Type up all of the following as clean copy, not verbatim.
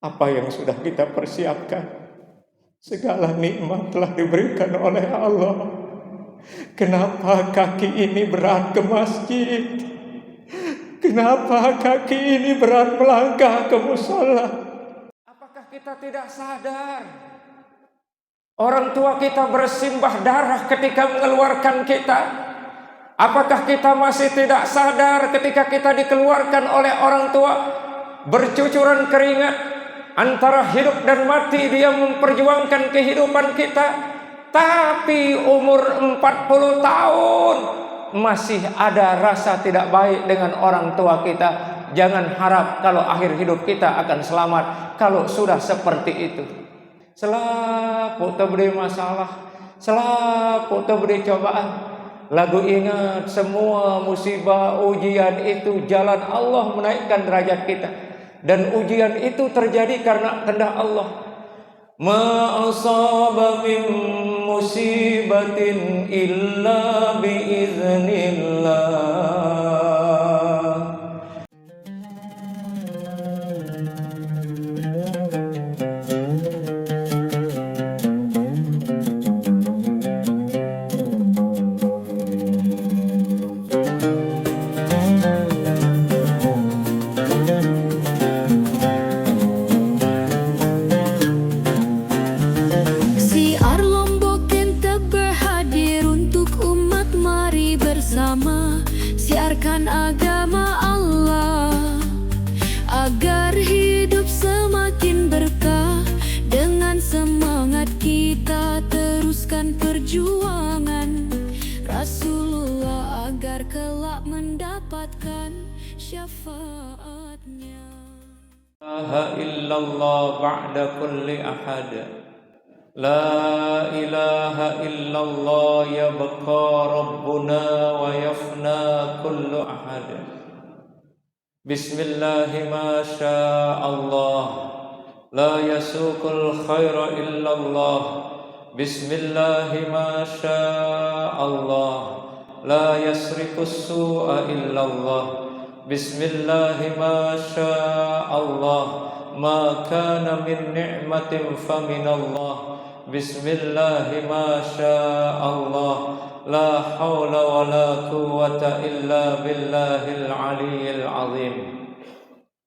Apa yang sudah kita persiapkan? Segala nikmat telah diberikan oleh Allah. Kenapa kaki ini berat ke masjid? Kenapa kaki ini berat melangkah ke musola? Apakah kita tidak sadar? Orang tua kita bersimbah darah ketika mengeluarkan kita. Apakah kita masih tidak sadar ketika kita dikeluarkan oleh orang tua, bercucuran keringat, antara hidup dan mati dia memperjuangkan kehidupan kita. Tapi umur 40 tahun masih ada rasa tidak baik dengan orang tua kita. Jangan harap kalau akhir hidup kita akan selamat kalau sudah seperti itu. Selaku terberi masalah, selaku terberi cobaan. Lagu ingat semua musibah ujian itu jalan Allah menaikkan derajat kita. Dan ujian itu terjadi karena kehendak Allah. Ma asaba min musibatin illa biiznillah. Siarkan agama Allah agar hidup semakin berkah. Dengan semangat kita teruskan perjuangan Rasulullah agar kelak mendapatkan syafaatnya. La ilaha illallah ba'da kulli ahad. La ilaha illallah yabqa rabbuna wa yafna kullu ahad. Bismillahi ma Allah. La yasuqul khaira illallah. Bismillahi ma Allah. La yasriqus su'a illallah. Bismillahi ma Allah. Ma kana min ni'matin faminallah. Bismillahi ma Allah. La hawla wa la quwwata illa billahil aliyyil azim.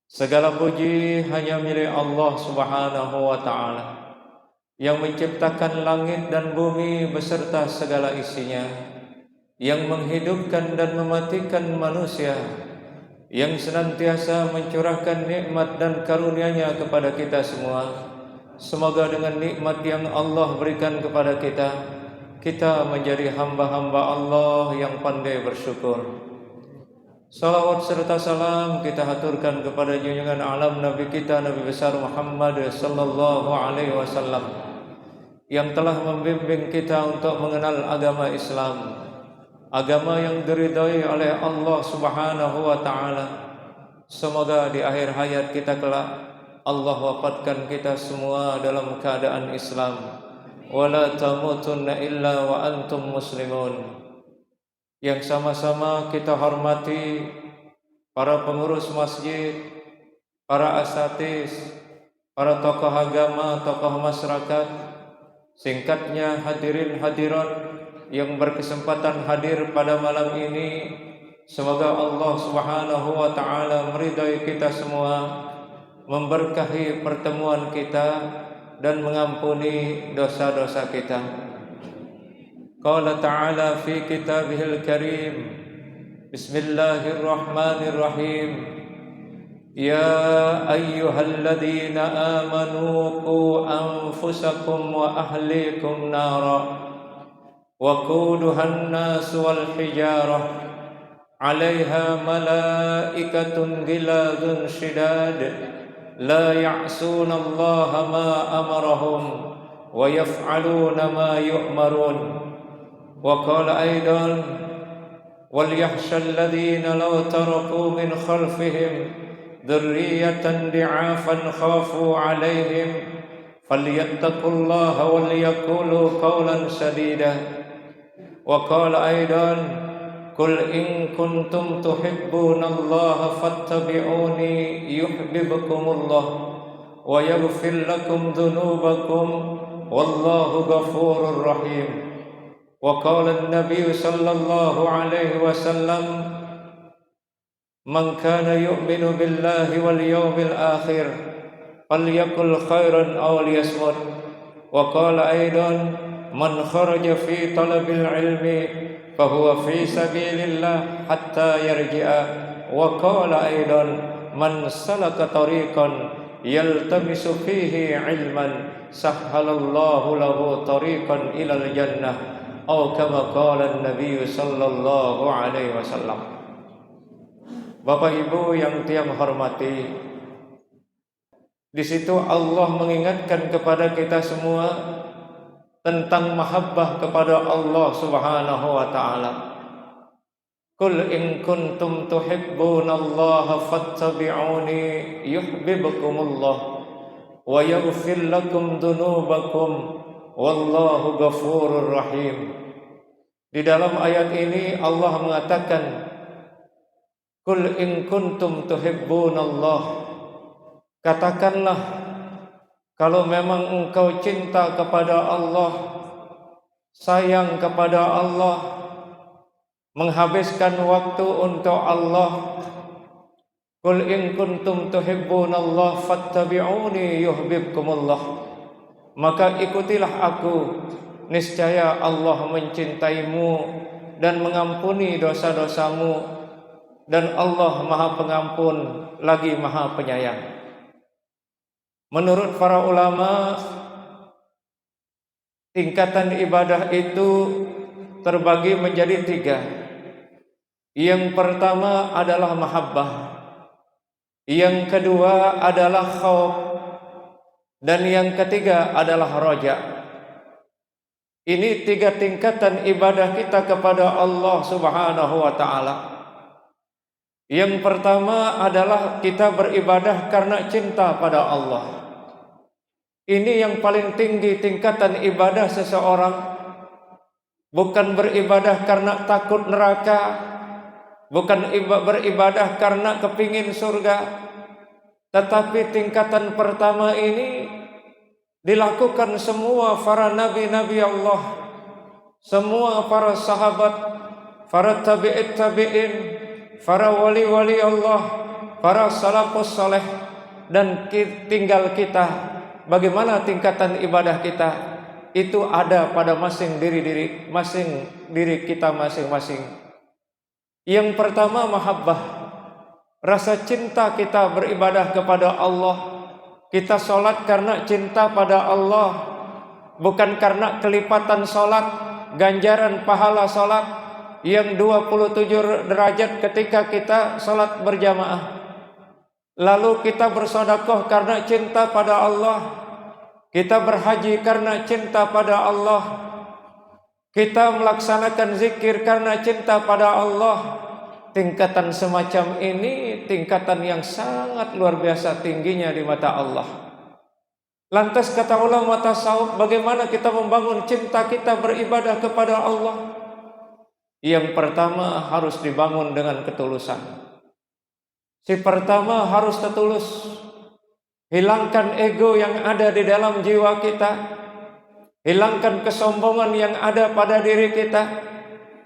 Segala puji hanya milik Allah subhanahu wa ta'ala, yang menciptakan langit dan bumi beserta segala isinya, yang menghidupkan dan mematikan manusia, yang senantiasa mencurahkan nikmat dan karunia-Nya kepada kita semua. Semoga dengan nikmat yang Allah berikan kepada kita, kita menjadi hamba-hamba Allah yang pandai bersyukur. Salawat serta salam kita haturkan kepada junjungan alam Nabi kita, Nabi besar Muhammad sallallahu alaihi wasallam, yang telah membimbing kita untuk mengenal agama Islam, agama yang diridhai oleh Allah subhanahu wa ta'ala. Semoga di akhir hayat kita kelak Allah wafatkan kita semua dalam keadaan Islam. Wala tamutunna illa wa antum muslimun. Yang sama-sama kita hormati para pengurus masjid, para asatiz, para tokoh agama, tokoh masyarakat, singkatnya hadirin hadirat yang berkesempatan hadir pada malam ini. Semoga Allah subhanahu wa ta'ala meridai kita semua, memberkahi pertemuan kita, dan mengampuni dosa-dosa kita. Qala ta'ala fi kitabihil karim. Bismillahirrahmanirrahim. Ya ayyuhalladzina amanu qu anfusakum wa ahlikum nara وقودها الناس والحجارة عليها ملائكة غلاظ شداد لا يعصون الله ما أمرهم ويفعلون ما يؤمرون. وقال أيضا وليخشى الذين لو تركوا من خلفهم ذرية ضعافا خافوا عليهم فليتقوا الله وليقولوا قولا سديدا. وقال أيضا قل إن كنتم تحبون الله فاتبعوني يحببكم الله ويغفر لكم ذنوبكم والله غفور رحيم. وقال النبي صلى الله عليه وسلم: من كان يؤمن بالله واليوم الآخر فليقل خيرا أو ليصمت. وقال أيضا: من خرج في طلب العلم فهو في سبيل الله حتى يرجع. وقال أيضا: من سلك طريقا يلتمس فيه علما سهل الله له طريقا إلى الجنة أو كما قال النبي صلى الله عليه وسلم. Bapak Ibu yang tiang hormati, di situ Allah mengingatkan kepada kita semua tentang mahabbah kepada Allah Subhanahu wa taala. Qul in kuntum tuhibbunallaha fattabi'uni yuhibbukumullah wa yaghfir lakum dzunubakum wallahu ghafurur rahim. Di dalam ayat ini Allah mengatakan, Qul in kuntum tuhibbunallah, katakanlah kalau memang engkau cinta kepada Allah, sayang kepada Allah, menghabiskan waktu untuk Allah. Qul in kuntum tuhibbunallah fattabi'uni yuhibbukumullah, maka ikutilah aku, niscaya Allah mencintaimu dan mengampuni dosa-dosamu, dan Allah Maha Pengampun lagi Maha Penyayang. Menurut para ulama, tingkatan ibadah itu terbagi menjadi 3. Yang pertama adalah mahabbah, yang kedua adalah khauf, dan yang ketiga adalah roja. Ini 3 tingkatan ibadah kita kepada Allah Subhanahu wa ta'ala. Yang pertama adalah kita beribadah karena cinta pada Allah. Ini yang paling tinggi tingkatan ibadah seseorang. Bukan beribadah karena takut neraka, bukan beribadah karena kepingin surga, tetapi tingkatan pertama ini dilakukan semua para nabi-nabi Allah, semua para sahabat, para tabi'in, para wali-wali Allah, para salafus saleh, dan tinggal kita. Bagaimana tingkatan ibadah kita? Itu ada pada diri kita masing-masing. Yang pertama mahabbah, rasa cinta kita beribadah kepada Allah. Kita sholat karena cinta pada Allah, bukan karena kelipatan sholat, ganjaran pahala sholat yang 27 derajat ketika kita sholat berjamaah. Lalu kita bersedekah karena cinta pada Allah, kita berhaji karena cinta pada Allah, kita melaksanakan zikir karena cinta pada Allah. Tingkatan semacam ini tingkatan yang sangat luar biasa tingginya di mata Allah. Lantas kata ulama tasawuf, bagaimana kita membangun cinta kita beribadah kepada Allah? Yang pertama harus dibangun dengan ketulusan. Si pertama harus tertulus. Hilangkan ego yang ada di dalam jiwa kita. Hilangkan kesombongan yang ada pada diri kita.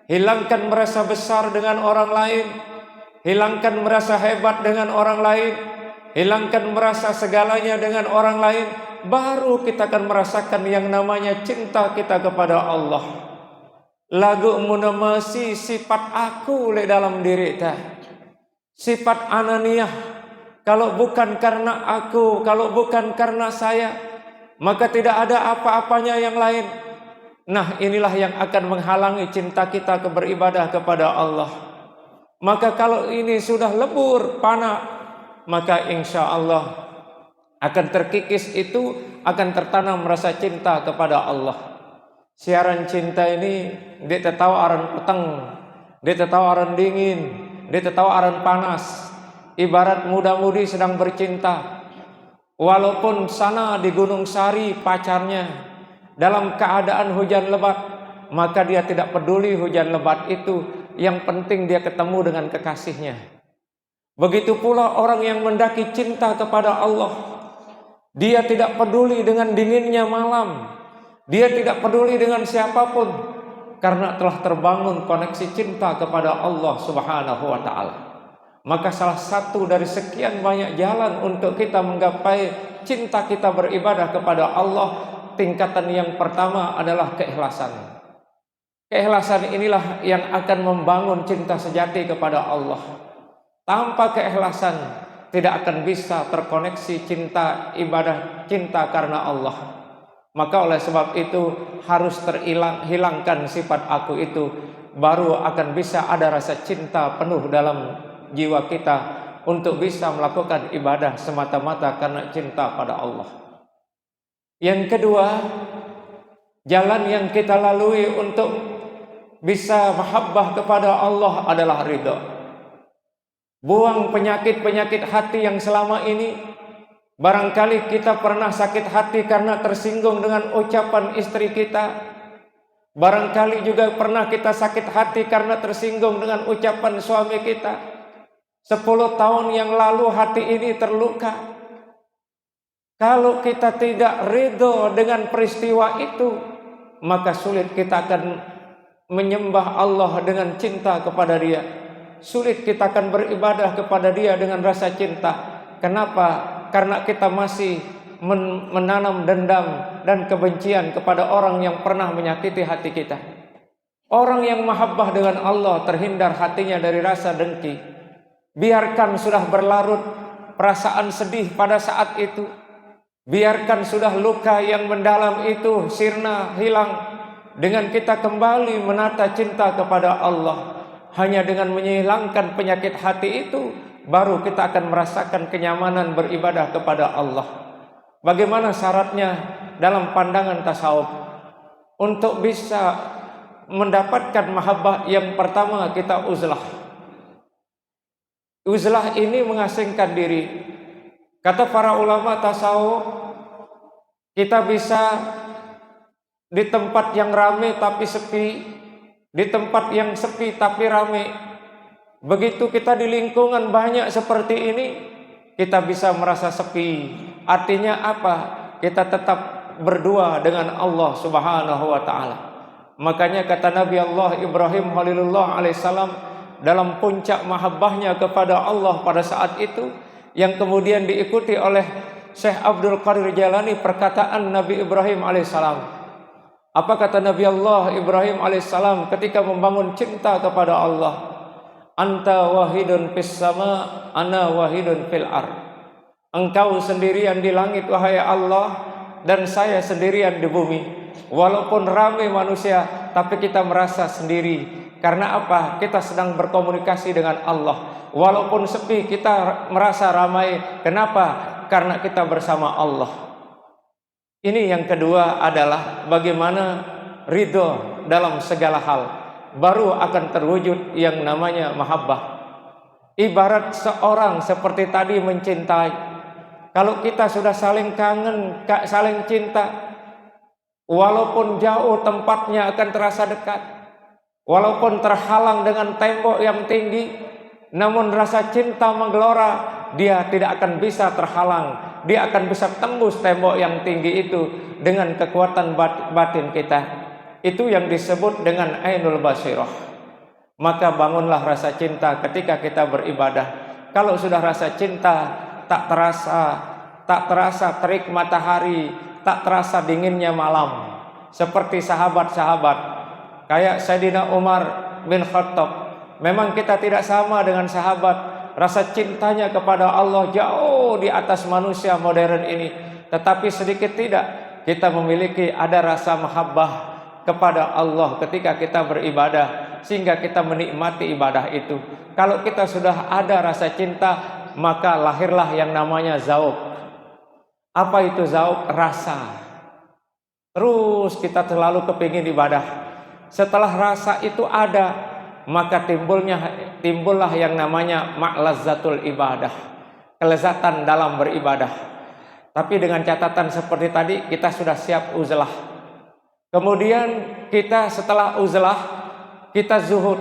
Hilangkan merasa besar dengan orang lain. Hilangkan merasa hebat dengan orang lain. Hilangkan merasa segalanya dengan orang lain. Baru kita akan merasakan yang namanya cinta kita kepada Allah. Lagu munamasi sifat aku di dalam diri kita. Sifat ananiyah. Kalau bukan karena aku, kalau bukan karena saya, maka tidak ada apa-apanya yang lain. Nah, inilah yang akan menghalangi cinta kita beribadah kepada Allah. Maka kalau ini sudah lebur, panak, maka insya Allah akan terkikis itu, akan tertanam rasa cinta kepada Allah. Siaran cinta ini, dia tahu aran peteng, dia tahu aran dingin, dia tahu aran panas. Ibarat muda-mudi sedang bercinta. Walaupun sana di Gunung Sari pacarnya dalam keadaan hujan lebat, maka dia tidak peduli hujan lebat itu. Yang penting dia ketemu dengan kekasihnya. Begitu pula orang yang mendaki cinta kepada Allah. Dia tidak peduli dengan dinginnya malam. Dia tidak peduli dengan siapapun, karena telah terbangun koneksi cinta kepada Allah Subhanahu wa ta'ala. Maka salah satu dari sekian banyak jalan untuk kita menggapai cinta kita beribadah kepada Allah, tingkatan yang pertama adalah keikhlasan. Keikhlasan inilah yang akan membangun cinta sejati kepada Allah. Tanpa keikhlasan tidak akan bisa terkoneksi cinta ibadah, cinta karena Allah. Maka oleh sebab itu harus hilangkan sifat aku itu, baru akan bisa ada rasa cinta penuh dalam jiwa kita untuk bisa melakukan ibadah semata-mata karena cinta pada Allah. Yang kedua, jalan yang kita lalui untuk bisa mahabbah kepada Allah adalah ridho. Buang penyakit-penyakit hati yang selama ini. Barangkali kita pernah sakit hati karena tersinggung dengan ucapan istri kita. Barangkali juga pernah kita sakit hati karena tersinggung dengan ucapan suami kita. 10 tahun yang lalu hati ini terluka. Kalau kita tidak ridho dengan peristiwa itu, maka sulit kita akan menyembah Allah dengan cinta kepada Dia. Sulit kita akan beribadah kepada Dia dengan rasa cinta. Kenapa? Karena kita masih menanam dendam dan kebencian kepada orang yang pernah menyakiti hati kita. Orang yang mahabbah dengan Allah terhindar hatinya dari rasa dengki. Biarkan sudah berlarut perasaan sedih pada saat itu. Biarkan sudah luka yang mendalam itu sirna, hilang. Dengan kita kembali menata cinta kepada Allah. Hanya dengan menghilangkan penyakit hati itu, baru kita akan merasakan kenyamanan beribadah kepada Allah. Bagaimana syaratnya dalam pandangan tasawuf? Untuk bisa mendapatkan mahabbah, yang pertama kita uzlah. Uzlah ini mengasingkan diri. Kata para ulama tasawuf, kita bisa di tempat yang ramai tapi sepi, di tempat yang sepi tapi ramai. Begitu kita di lingkungan banyak seperti ini, kita bisa merasa sepi. Artinya apa? Kita tetap berdua dengan Allah Subhanahu wa ta'ala. Makanya kata Nabi Allah Ibrahim Khalilullah alaihissalam dalam puncak mahabbahnya kepada Allah pada saat itu, yang kemudian diikuti oleh Syekh Abdul Qadir Jalani, perkataan Nabi Ibrahim alaihissalam. Apa kata Nabi Allah Ibrahim alaihissalam ketika membangun cinta kepada Allah? Anta wahidun fis sama, ana wahidun fil ard. Engkau sendirian di langit wahai Allah, dan saya sendirian di bumi. Walaupun ramai manusia, tapi kita merasa sendiri. Karena apa? Kita sedang berkomunikasi dengan Allah. Walaupun sepi, kita merasa ramai. Kenapa? Karena kita bersama Allah. Ini yang kedua adalah bagaimana ridho dalam segala hal. Baru akan terwujud yang namanya mahabbah. Ibarat seorang seperti tadi mencintai. Kalau kita sudah saling kangen, saling cinta, walaupun jauh tempatnya akan terasa dekat. Walaupun terhalang dengan tembok yang tinggi, namun rasa cinta menggelora, dia tidak akan bisa terhalang. Dia akan bisa tembus tembok yang tinggi itu dengan kekuatan batin kita. Itu yang disebut dengan ainul basirah. Maka bangunlah rasa cinta ketika kita beribadah. Kalau sudah rasa cinta tak terasa terik matahari, tak terasa dinginnya malam. Seperti sahabat-sahabat, kayak Sayyidina Umar bin Khattab. Memang kita tidak sama dengan sahabat. Rasa cintanya kepada Allah jauh di atas manusia modern ini. Tetapi sedikit tidak, kita memiliki ada rasa mahabbah kepada Allah ketika kita beribadah, sehingga kita menikmati ibadah itu. Kalau kita sudah ada rasa cinta, maka lahirlah yang namanya zauq. Apa itu zauq? Rasa. Terus kita selalu kepingin ibadah. Setelah rasa itu ada, maka timbullah yang namanya ma'lazzatul ibadah, kelezatan dalam beribadah. Tapi dengan catatan seperti tadi, kita sudah siap uzlah. Kemudian kita setelah uzlah, kita zuhud.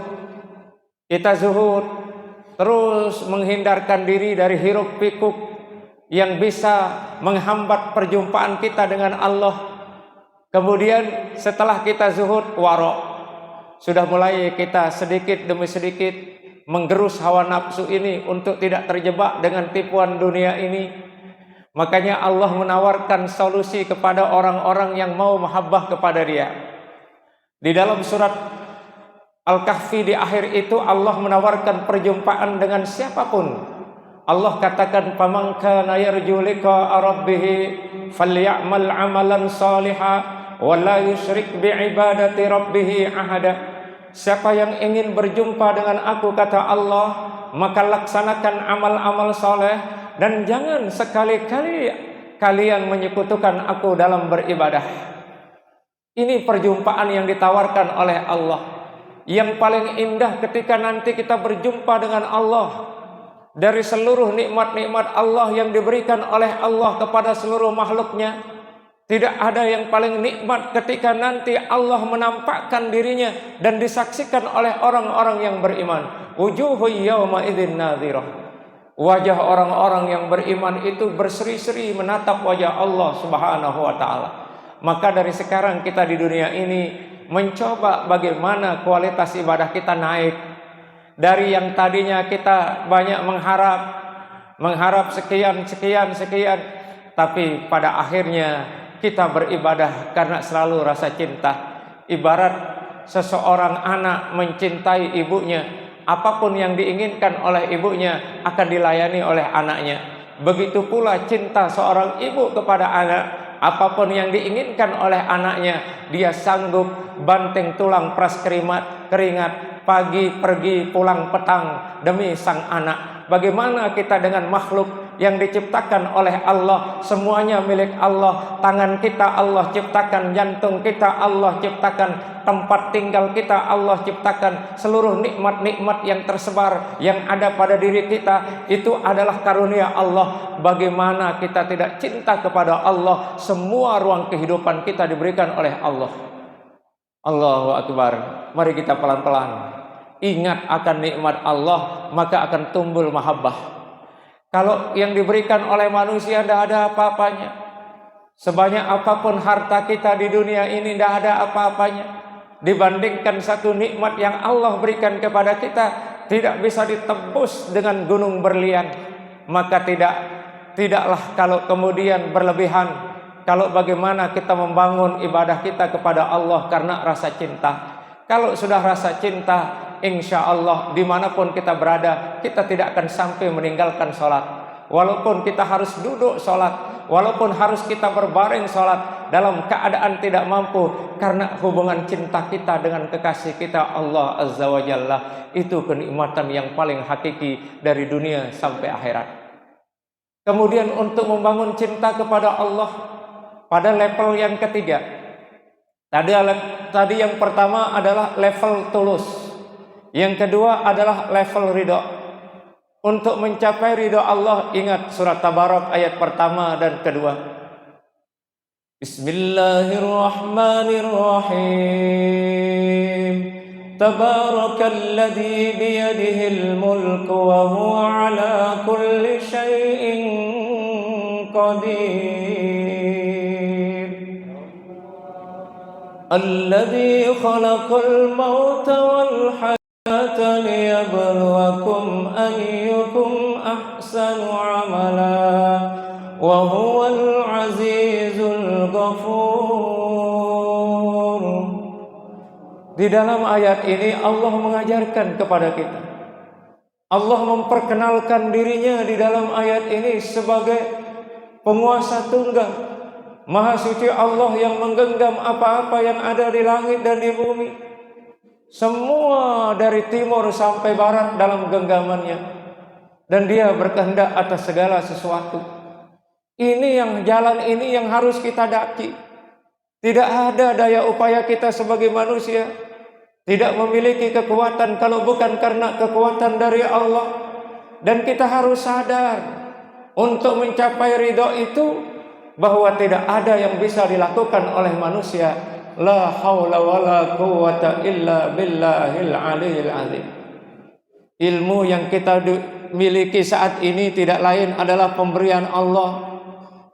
Kita zuhud, terus menghindarkan diri dari hiruk pikuk, yang bisa menghambat perjumpaan kita dengan Allah. Kemudian setelah kita zuhud, wara', sudah mulai kita sedikit demi sedikit menggerus hawa nafsu ini untuk tidak terjebak dengan tipuan dunia ini. Makanya Allah menawarkan solusi kepada orang-orang yang mau mahabbah kepada Dia. Di dalam surat Al-Kahfi di akhir itu Allah menawarkan perjumpaan dengan siapapun. Allah katakan, "Faman kana yarju liqa'a rabbih falyamal 'amalan shalihan wa la yusyrik bi'ibadati rabbih ahada." Siapa yang ingin berjumpa dengan aku, kata Allah, maka laksanakan amal-amal soleh dan jangan sekali-kali kalian menyekutukan aku dalam beribadah. Ini perjumpaan yang ditawarkan oleh Allah. Yang paling indah ketika nanti kita berjumpa dengan Allah. Dari seluruh nikmat-nikmat Allah yang diberikan oleh Allah kepada seluruh makhluknya, tidak ada yang paling nikmat ketika nanti Allah menampakkan dirinya dan disaksikan oleh orang-orang yang beriman. Wujuhu yawma idzin nadhirah. Wajah orang-orang yang beriman itu berseri-seri menatap wajah Allah Subhanahu wa taala. Maka dari sekarang kita di dunia ini mencoba bagaimana kualitas ibadah kita naik. Dari yang tadinya kita banyak mengharap sekian, tapi pada akhirnya kita beribadah karena selalu rasa cinta. Ibarat seseorang anak mencintai ibunya, apapun yang diinginkan oleh ibunya akan dilayani oleh anaknya. Begitu pula cinta seorang ibu kepada anak, apapun yang diinginkan oleh anaknya, dia sanggup banting tulang peras keringat, pagi pergi pulang petang demi sang anak. Bagaimana kita dengan makhluk yang diciptakan oleh Allah, semuanya milik Allah. Tangan kita Allah ciptakan, jantung kita Allah ciptakan, tempat tinggal kita Allah ciptakan, seluruh nikmat-nikmat yang tersebar yang ada pada diri kita itu adalah karunia Allah. Bagaimana kita tidak cinta kepada Allah? Semua ruang kehidupan kita diberikan oleh Allah. Allahu Akbar. Mari kita pelan-pelan ingat akan nikmat Allah, maka akan tumbuh mahabbah. Kalau yang diberikan oleh manusia tidak ada apa-apanya, sebanyak apapun harta kita di dunia ini tidak ada apa-apanya dibandingkan satu nikmat yang Allah berikan kepada kita, tidak bisa ditebus dengan gunung berlian. Maka tidaklah kalau kemudian berlebihan kalau bagaimana kita membangun ibadah kita kepada Allah karena rasa cinta. Kalau sudah rasa cinta, insya Allah dimanapun kita berada, kita tidak akan sampai meninggalkan sholat. Walaupun kita harus duduk sholat, walaupun harus kita berbaring sholat dalam keadaan tidak mampu, karena hubungan cinta kita dengan kekasih kita Allah Azza wa Jalla, itu kenikmatan yang paling hakiki dari dunia sampai akhirat. Kemudian untuk membangun cinta kepada Allah pada level yang ketiga. Tadi yang pertama adalah level tulus, yang kedua adalah level ridho. Untuk mencapai ridho Allah, ingat surat Tabarak ayat pertama dan kedua. Bismillahirrahmanirrahim. Tabarakalladzi biyadihil mulku wa huwa ala kulli syai'in qadir. Alladzi khalaqal mauta wal hayata liyabluwakum ayyukum ahsanu amala wa huwal azizul ghafur. Di dalam ayat ini Allah mengajarkan kepada kita, Allah memperkenalkan dirinya di dalam ayat ini sebagai penguasa tunggal. Maha suci Allah yang menggenggam apa-apa yang ada di langit dan di bumi. Semua dari timur sampai barat dalam genggamannya. Dan dia berkehendak atas segala sesuatu. Ini yang jalan ini yang harus kita daki. Tidak ada daya upaya kita sebagai manusia. Tidak memiliki kekuatan kalau bukan karena kekuatan dari Allah. Dan kita harus sadar untuk mencapai ridho itu bahwa tidak ada yang bisa dilakukan oleh manusia. La haula wala quwwata illa billahil aliyil azim. Ilmu yang kita miliki saat ini tidak lain adalah pemberian Allah,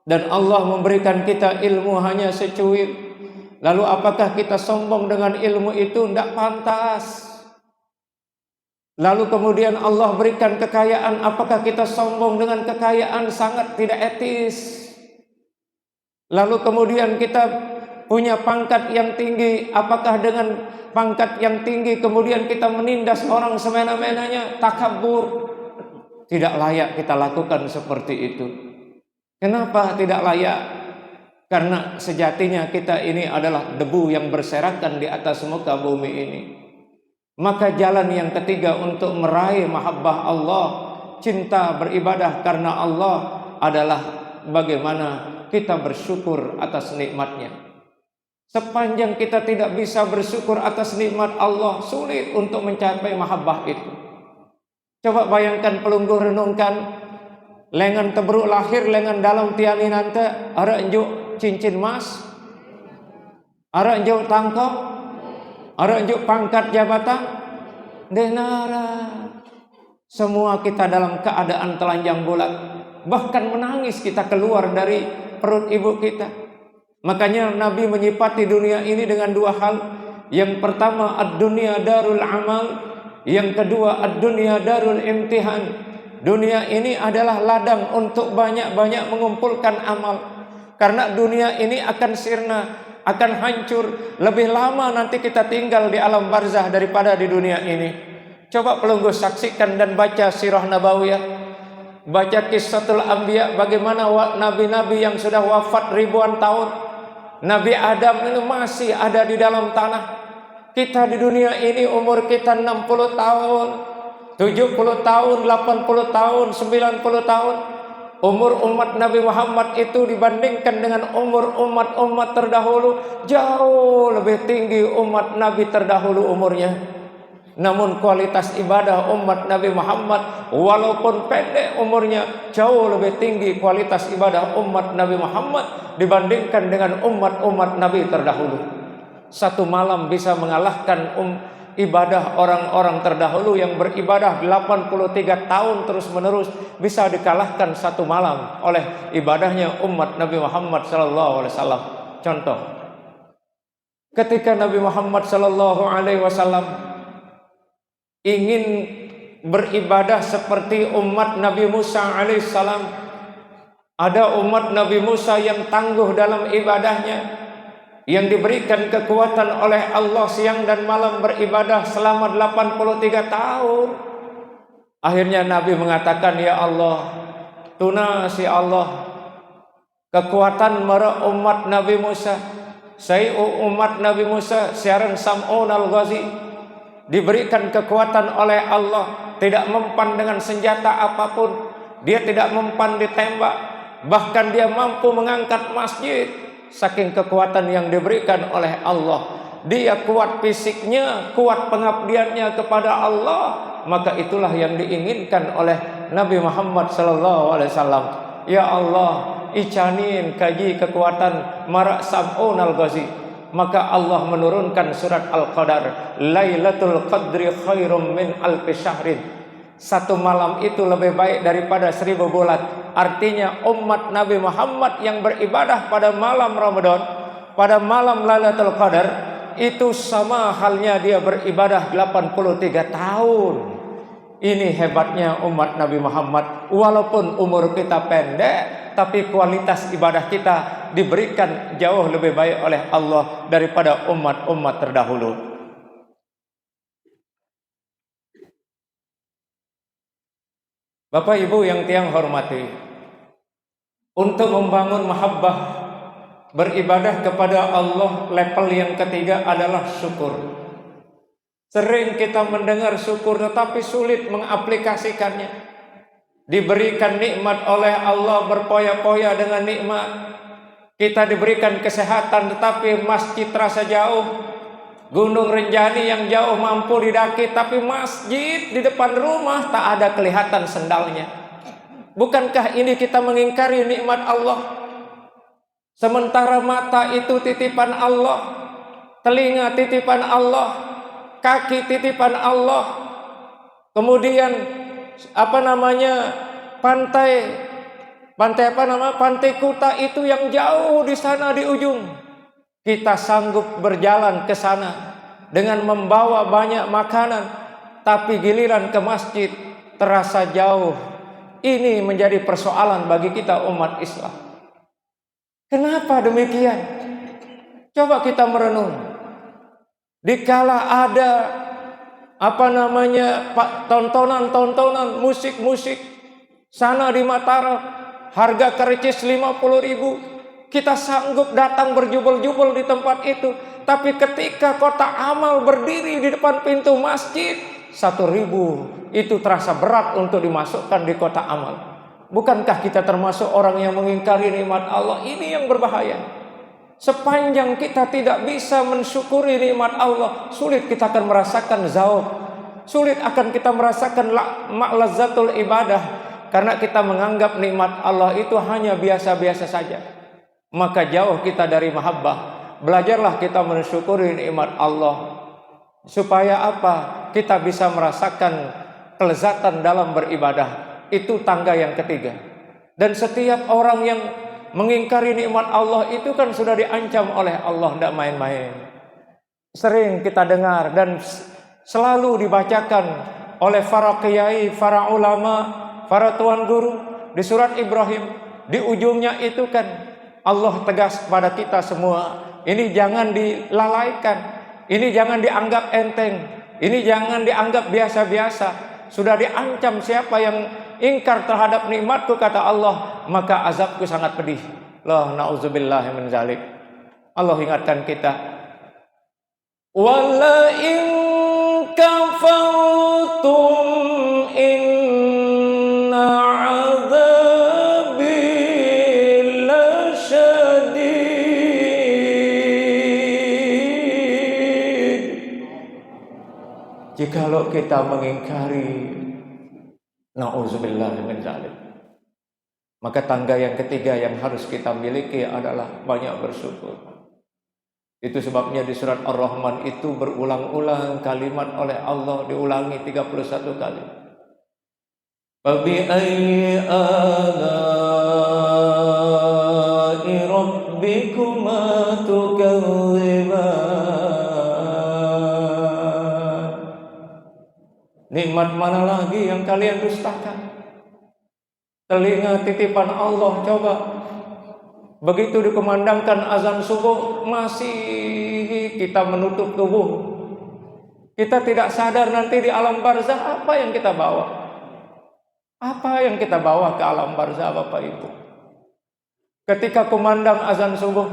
dan Allah memberikan kita ilmu hanya secuil. Lalu apakah kita sombong dengan ilmu itu? Tidak pantas. Lalu kemudian Allah berikan kekayaan, apakah kita sombong dengan kekayaan? Sangat tidak etis. Lalu kemudian kita punya pangkat yang tinggi, apakah dengan pangkat yang tinggi kemudian kita menindas orang semena-menanya? Takabur. Tidak layak kita lakukan seperti itu. Kenapa tidak layak? Karena sejatinya kita ini adalah debu yang berserakan di atas muka bumi ini. Maka jalan yang ketiga untuk meraih mahabbah Allah, cinta beribadah karena Allah, adalah bagaimana kita bersyukur atas nikmatnya. Sepanjang kita tidak bisa bersyukur atas nikmat Allah, sulit untuk mencapai mahabbah itu. Coba bayangkan, pelungguh renungkan, lengan tebruk lahir, lengan dalam tiani nante, ara enjuk cincin emas, ara enjuk tangkap, ara enjuk pangkat jabatan, denara. Semua kita dalam keadaan telanjang bulat, bahkan menangis kita keluar dari perut ibu kita. Makanya Nabi menyifati dunia ini dengan dua hal. Yang pertama, ad-dunya darul amal. Yang kedua, ad-dunya darul imtihan. Dunia ini adalah ladang untuk banyak-banyak mengumpulkan amal. Karena dunia ini akan sirna, akan hancur. Lebih lama nanti kita tinggal di alam barzah daripada di dunia ini. Coba pelungguh saksikan dan baca sirah nabawiyah, baca Qissatul Anbiya, bagaimana nabi-nabi yang sudah wafat ribuan tahun. Nabi Adam ini masih ada di dalam tanah. Kita di dunia ini umur kita 60 tahun, 70 tahun, 80 tahun, 90 tahun. Umur umat Nabi Muhammad itu dibandingkan dengan umur umat-umat terdahulu jauh lebih tinggi umat Nabi terdahulu umurnya. Namun kualitas ibadah umat Nabi Muhammad walaupun pendek umurnya jauh lebih tinggi kualitas ibadah umat Nabi Muhammad dibandingkan dengan umat-umat Nabi terdahulu. Satu malam bisa mengalahkan ibadah orang-orang terdahulu yang beribadah 83 tahun terus menerus, bisa dikalahkan satu malam oleh ibadahnya umat Nabi Muhammad SAW. Contoh, ketika Nabi Muhammad SAW ingin beribadah seperti umat Nabi Musa alaihissalam, ada umat Nabi Musa yang tangguh dalam ibadahnya, yang diberikan kekuatan oleh Allah siang dan malam beribadah selama 83 tahun. Akhirnya Nabi mengatakan, ya Allah, tunasi Allah kekuatan mara umat Nabi Musa. Saya umat Nabi Musa siaran Sam'un al-Ghazi diberikan kekuatan oleh Allah, tidak mempan dengan senjata apapun, dia tidak mempan ditembak, bahkan dia mampu mengangkat masjid. Saking kekuatan yang diberikan oleh Allah, dia kuat fisiknya, kuat pengabdiannya kepada Allah. Maka itulah yang diinginkan oleh Nabi Muhammad SAW. Ya Allah, icanin kaji kekuatan marak Sam'un al-Ghazi. Maka Allah menurunkan surat Al-Qadar, Lailatul Qadri khairum min alfi syahrin. Satu malam itu lebih baik daripada 1000 bulan. Artinya umat Nabi Muhammad yang beribadah pada malam Ramadan, pada malam Lailatul Qadar, itu sama halnya dia beribadah 83 tahun. Ini hebatnya umat Nabi Muhammad. Walaupun umur kita pendek, tapi kualitas ibadah kita diberikan jauh lebih baik oleh Allah daripada umat-umat terdahulu. Bapak Ibu yang tiang hormati, untuk membangun mahabbah beribadah kepada Allah, level yang ketiga adalah syukur. Sering kita mendengar syukur tetapi sulit mengaplikasikannya. Diberikan nikmat oleh Allah, berpoya-poya dengan nikmat. Kita diberikan kesehatan tetapi masjid terasa jauh. Gunung Rinjani yang jauh mampu didaki, tapi masjid di depan rumah tak ada kelihatan sendalnya. Bukankah ini kita mengingkari nikmat Allah? Sementara mata itu titipan Allah, telinga titipan Allah, kaki titipan Allah, kemudian pantai Kuta itu yang jauh di sana di ujung. Kita sanggup berjalan ke sana dengan membawa banyak makanan, tapi giliran ke masjid terasa jauh. Ini menjadi persoalan bagi kita umat Islam. Kenapa demikian? Coba kita merenung. Dikala ada tontonan musik sana di Mataram, harga karcis 50.000, kita sanggup datang berjubel-jubel di tempat itu. Tapi ketika kota amal berdiri di depan pintu masjid, 1.000 itu terasa berat untuk dimasukkan di kota amal. Bukankah kita termasuk orang yang mengingkari nikmat Allah? Ini yang berbahaya. Sepanjang kita tidak bisa mensyukuri nikmat Allah, sulit kita akan merasakan zauq, sulit akan kita merasakan lazzatul ibadah, karena kita menganggap nikmat Allah itu hanya biasa-biasa saja. Maka jauh kita dari mahabbah. Belajarlah kita mensyukuri nikmat Allah. Supaya apa? Kita bisa merasakan kelezatan dalam beribadah. Itu tangga yang ketiga. Dan setiap orang yang mengingkari nikmat Allah itu kan sudah diancam oleh Allah, tidak main-main. Sering kita dengar dan selalu dibacakan oleh para kiai, para ulama, para tuan guru di surat Ibrahim. Di ujungnya itu kan Allah tegas kepada kita semua, ini jangan dilalaikan, ini jangan dianggap enteng, ini jangan dianggap biasa-biasa. Sudah diancam siapa yang ingkar terhadap nikmatku, kata Allah, maka azabku sangat pedih. Lah, na'udzubillahi min zalik. Allah ingatkan kita, wala in kafartum inna azabi lasyadid. Jikalau kita mengingkari, na'udzubillahi min zalik, maka tangga yang ketiga yang harus kita miliki adalah banyak bersyukur. Itu sebabnya di surat Ar-Rahman itu berulang-ulang kalimat oleh Allah, diulangi 31 kali. Fabi ayyi ala'i rabbikuma tukadziban. Nikmat mana lagi yang kalian dustakan? Telinga titipan Allah, coba. Begitu dikumandangkan azan subuh, masih kita menutup tubuh. Kita tidak sadar nanti di alam barzah apa yang kita bawa. Apa yang kita bawa ke alam barzah, Bapak Ibu? Ketika kumandang azan subuh,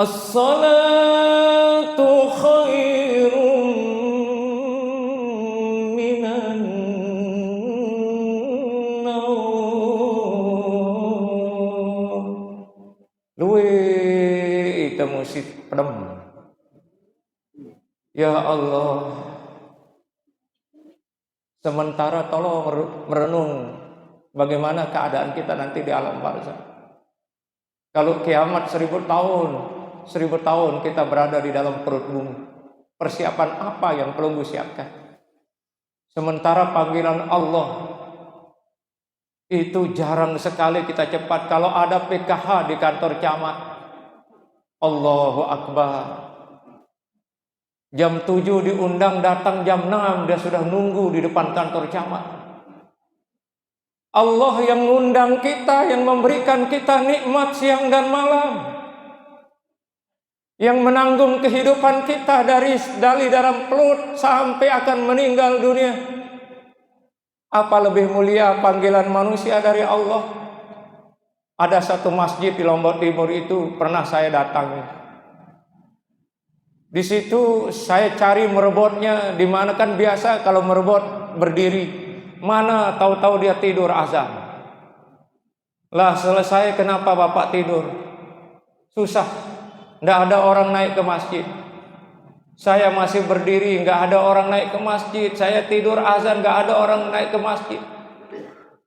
as-salatu khairum minan luwe itu musik pedem. Ya Allah, sementara tolong merenung bagaimana keadaan kita nanti di alam barzah. Kalau kiamat 1000 tahun kita berada di dalam perut bumi, persiapan apa yang perlu disiapkan? Sementara panggilan Allah itu jarang sekali kita cepat. Kalau ada PKH di kantor camat, Allahu Akbar, jam 7 diundang, datang jam 6 dia sudah nunggu di depan kantor camat. Allah yang mengundang kita, yang memberikan kita nikmat siang dan malam, yang menanggung kehidupan kita dari dalam perut sampai akan meninggal dunia. Apa lebih mulia panggilan manusia dari Allah? Ada satu masjid di Lombok Timur itu pernah saya datangi. Di situ saya cari merebotnya, di mana kan biasa kalau merebot berdiri, mana tahu-tahu dia tidur azan. Lah selesai, kenapa Bapak tidur? Susah, tidak ada orang naik ke masjid. Saya masih berdiri, nggak ada orang naik ke masjid. Saya tidur azan, nggak ada orang naik ke masjid.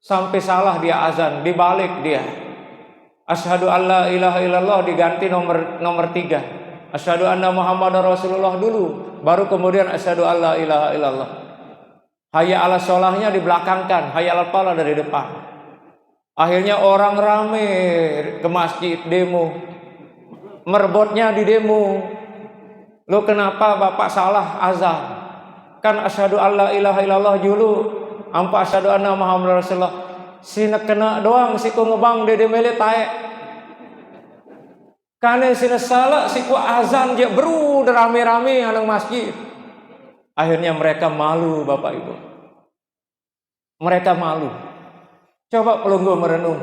Sampai salah dia azan, dibalik dia. Asyhadu alla ilaha illallah diganti nomor 3. Asyhadu anna Muhammadar Rasulullah dulu, baru kemudian asyhadu alla ilaha illallah. Hayya 'alas sholahnya dibelakangkan, hayya 'alal falah dari depan. Akhirnya orang rame ke masjid demo. Merbotnya di demo. Lo kenapa Bapak salah azan? Kan asyhadu alla ilaha illallah julu, ampa asyhadu anna Muhammadar Rasulullah. Sina kena doang siku ngebang dede mele tae. Kane sina salah siku azan dia beru rame-rame anang masjid. Akhirnya mereka malu Bapak Ibu. Mereka malu. Coba pelunggu merenung.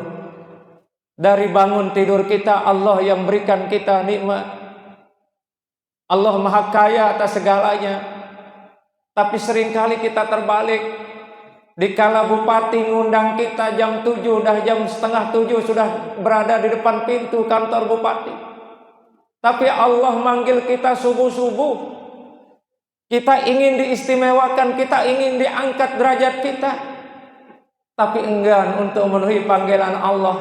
Dari bangun tidur kita Allah yang berikan kita nikmat. Allah Maha Kaya atas segalanya. Tapi seringkali kita terbalik. Dikala bupati ngundang kita jam 7, dah jam setengah 7 sudah berada di depan pintu kantor bupati. Tapi Allah manggil kita subuh-subuh. Kita ingin diistimewakan, kita ingin diangkat derajat kita. Tapi enggan untuk memenuhi panggilan Allah.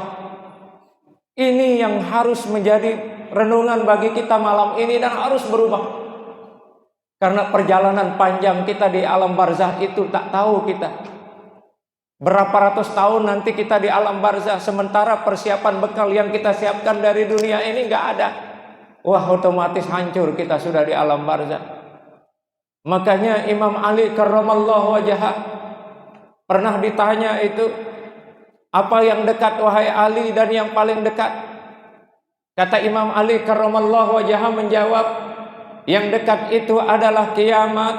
Ini yang harus menjadi renungan bagi kita malam ini dan harus berubah. Karena perjalanan panjang kita di alam barzah itu tak tahu kita. Berapa ratus tahun nanti kita di alam barzah, sementara persiapan bekal yang kita siapkan dari dunia ini nggak ada. Wah, otomatis hancur kita sudah di alam barzah. Makanya Imam Ali karramallahu wajhah pernah ditanya itu, apa yang dekat wahai Ali dan yang paling dekat? Kata Imam Ali karramallahu wajhah menjawab, yang dekat itu adalah kiamat,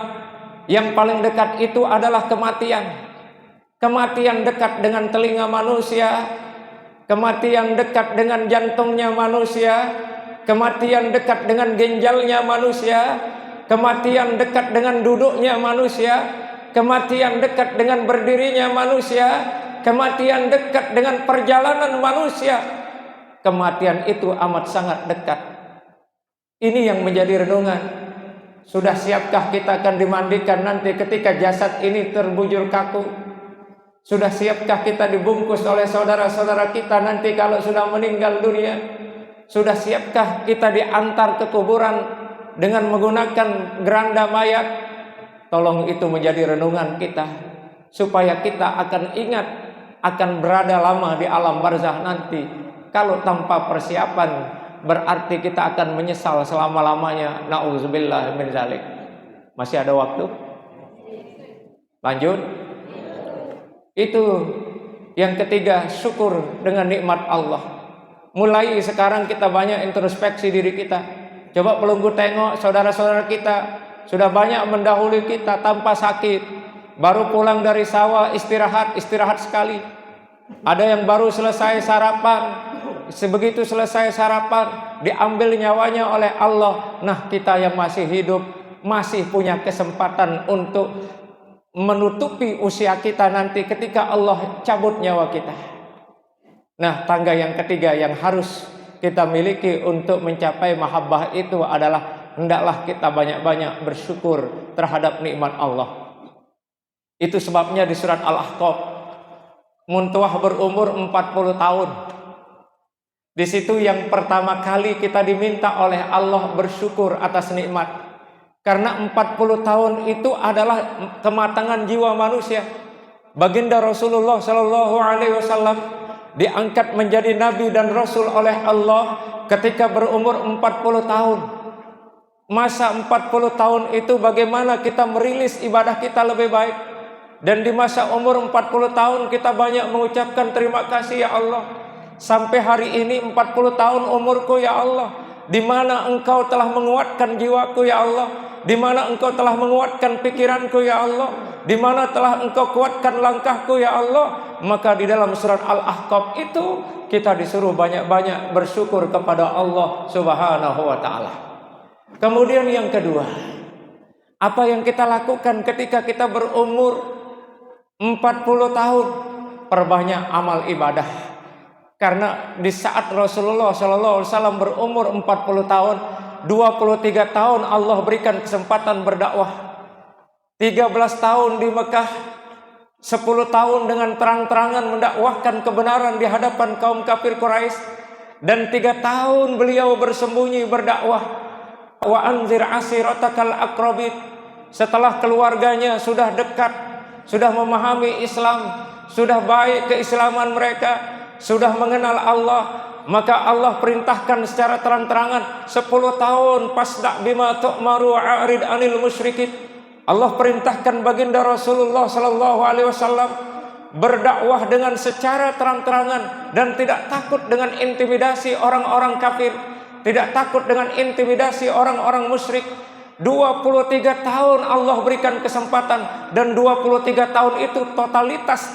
yang paling dekat itu adalah kematian. Kematian dekat dengan telinga manusia, kematian dekat dengan jantungnya manusia, kematian dekat dengan ginjalnya manusia, kematian dekat dengan duduknya manusia, kematian dekat dengan berdirinya manusia, kematian dekat dengan perjalanan manusia. Kematian itu amat sangat dekat. Ini yang menjadi renungan. Sudah siapkah kita akan dimandikan nanti ketika jasad ini terbujur kaku? Sudah siapkah kita dibungkus oleh saudara-saudara kita nanti kalau sudah meninggal dunia? Sudah siapkah kita diantar ke kuburan dengan menggunakan geranda mayat? Tolong itu menjadi renungan kita, supaya kita akan ingat akan berada lama di alam barzah nanti. Kalau tanpa persiapan, berarti kita akan menyesal selama-lamanya. Na'udzubillah min dzalik. Masih ada waktu? Lanjut. Itu yang ketiga, syukur dengan nikmat Allah. Mulai sekarang kita banyak introspeksi diri kita. Coba pelunggu tengok saudara-saudara kita sudah banyak mendahului kita tanpa sakit. Baru pulang dari sawah istirahat sekali. Ada yang baru selesai sarapan. Sebegitu selesai sarapan diambil nyawanya oleh Allah. Nah, kita yang masih hidup masih punya kesempatan untuk menutupi usia kita nanti ketika Allah cabut nyawa kita. Nah, tangga yang ketiga yang harus kita miliki untuk mencapai mahabbah itu adalah hendaklah kita banyak-banyak bersyukur terhadap nikmat Allah. Itu sebabnya di surat Al-Ahqaf, Muntuah berumur 40 tahun. Di situ yang pertama kali kita diminta oleh Allah bersyukur atas nikmat. Karena 40 tahun itu adalah kematangan jiwa manusia. Baginda Rasulullah Shallallahu Alaihi Wasallam diangkat menjadi nabi dan rasul oleh Allah ketika berumur 40 tahun. Masa 40 tahun itu bagaimana kita merilis ibadah kita lebih baik. Dan di masa umur 40 tahun kita banyak mengucapkan terima kasih ya Allah. Sampai hari ini 40 tahun umurku ya Allah, di mana Engkau telah menguatkan jiwaku ya Allah, di mana Engkau telah menguatkan pikiranku ya Allah, di mana telah Engkau kuatkan langkahku ya Allah. Maka di dalam surat Al-Ahqaf itu kita disuruh banyak-banyak bersyukur kepada Allah Subhanahu wa taala. Kemudian yang kedua, apa yang kita lakukan ketika kita berumur 40 tahun? Perbanyak amal ibadah. Karena di saat Rasulullah SAW berumur 40 tahun, 23 tahun Allah berikan kesempatan berdakwah. 13 tahun di Mekah, 10 tahun dengan terang-terangan mendakwahkan kebenaran di hadapan kaum kafir Quraisy, dan 3 tahun beliau bersembunyi berdakwah. Wa anzir ashiratakal aqrabin. Setelah keluarganya sudah dekat, sudah memahami Islam, sudah baik keislaman mereka, sudah mengenal Allah, maka Allah perintahkan secara terang-terangan 10 tahun fasda' bima tu'maru wa'rid 'anil musyrikin. Allah perintahkan baginda Rasulullah sallallahu alaihi wasallam berdakwah dengan secara terang-terangan dan tidak takut dengan intimidasi orang-orang kafir, tidak takut dengan intimidasi orang-orang musyrik. 23 tahun Allah berikan kesempatan, dan 23 tahun itu totalitas